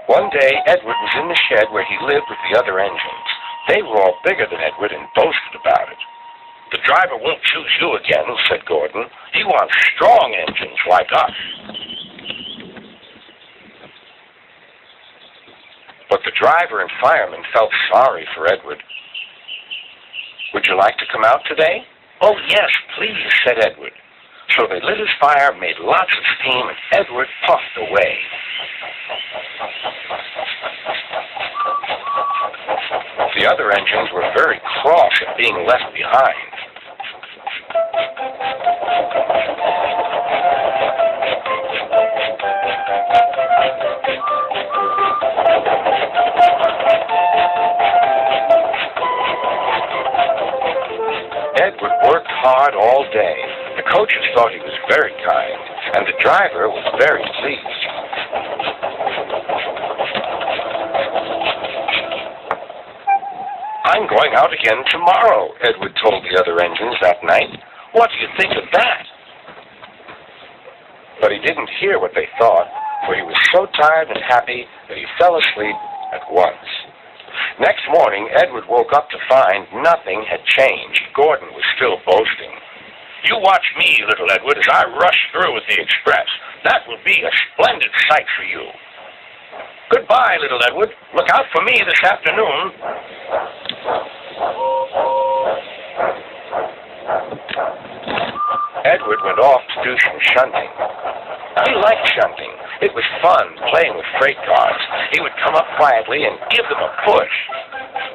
One day, Edward was in the shed where he lived with the other engines. They were all bigger than Edward and boasted about it. "The driver won't choose you again," said Gordon. "He wants strong engines like us." But the driver and fireman felt sorry for Edward. "Would you like to come out today?" "Oh, yes, please," said Edward. So they lit his fire, made lots of steam, and Edward puffed away. The other engines were very cross at being left behind. Edward worked hard all day. The coaches thought he was very kind, and the driver was very pleased. "I'm going out again tomorrow," Edward told the other engines that night. "What do you think of that?" But he didn't hear what they thought, for he was so tired and happy that he fell asleep at once. Next morning, Edward woke up to find nothing had changed. Gordon was still boasting. "You watch me, little Edward, as I rush through with the express. That will be a splendid sight for you. Goodbye, little Edward. Look out for me this afternoon." Edward went off to do some shunting. He liked shunting. It was fun playing with freight cars. He would come up quietly and give them a push.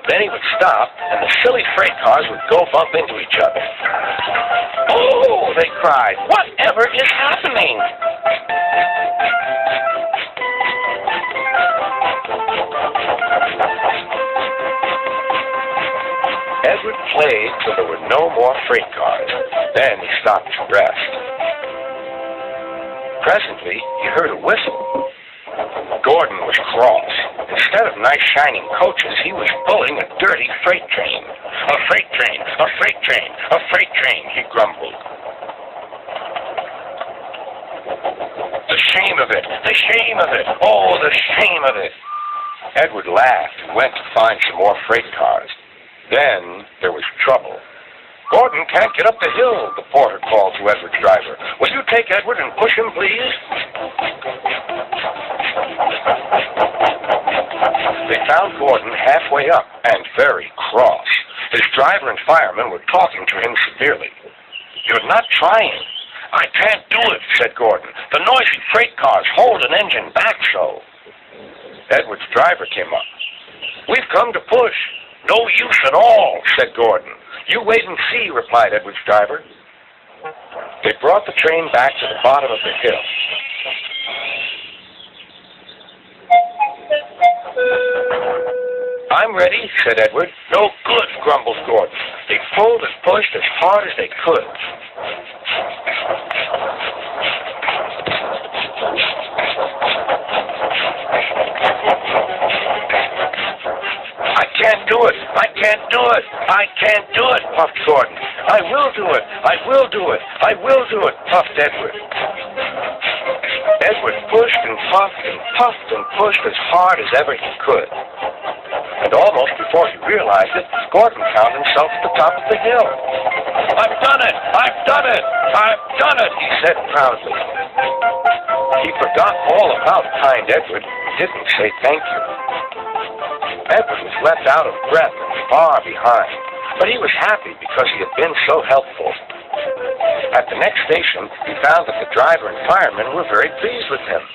Then he would stop, and the silly freight cars would go bump into each other. "Oh!" they cried. "Whatever is happening?" Edward played till there were no more freight cars. Then he stopped to rest. Presently, he heard a whistle. Gordon was cross. Instead of nice shining coaches, he was pulling a dirty freight train. "A freight train, a freight train, a freight train," he grumbled. "The shame of it, the shame of it, oh, the shame of it." Edward laughed and went to find some more freight cars. Then there was trouble. "Gordon can't get up the hill," the porter called to Edward's driver. "Will you take Edward and push him, please?" They found Gordon halfway up and very cross. His driver and fireman were talking to him severely. "You're not trying." "I can't do it," said Gordon. "The noisy freight cars hold an engine back so." Edward's driver came up. "We've come to push." "No use at all," said Gordon. "You wait and see," replied Edward's driver. They brought the train back to the bottom of the hill. "I'm ready," said Edward. "No good," grumbled Gordon. They pulled and pushed as hard as they could. "I can't do it! I can't do it! I can't do it!" puffed Gordon. "I will do it! I will do it! I will do it!" puffed Edward. Edward pushed and pushed as hard as ever he could. And almost before he realized it, Gordon found himself at the top of the hill. "I've done it! I've done it! I've done it!" he said proudly. He forgot all about kind Edward and didn't say thank you. Edward was left out of breath and far behind, but he was happy because he had been so helpful. At the next station, he found that the driver and fireman were very pleased with him.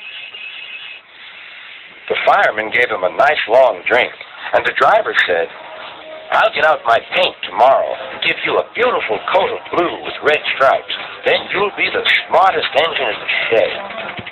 The fireman gave him a nice long drink, and the driver said, "I'll get out my paint tomorrow and give you a beautiful coat of blue with red stripes. Then you'll be the smartest engine in the shed."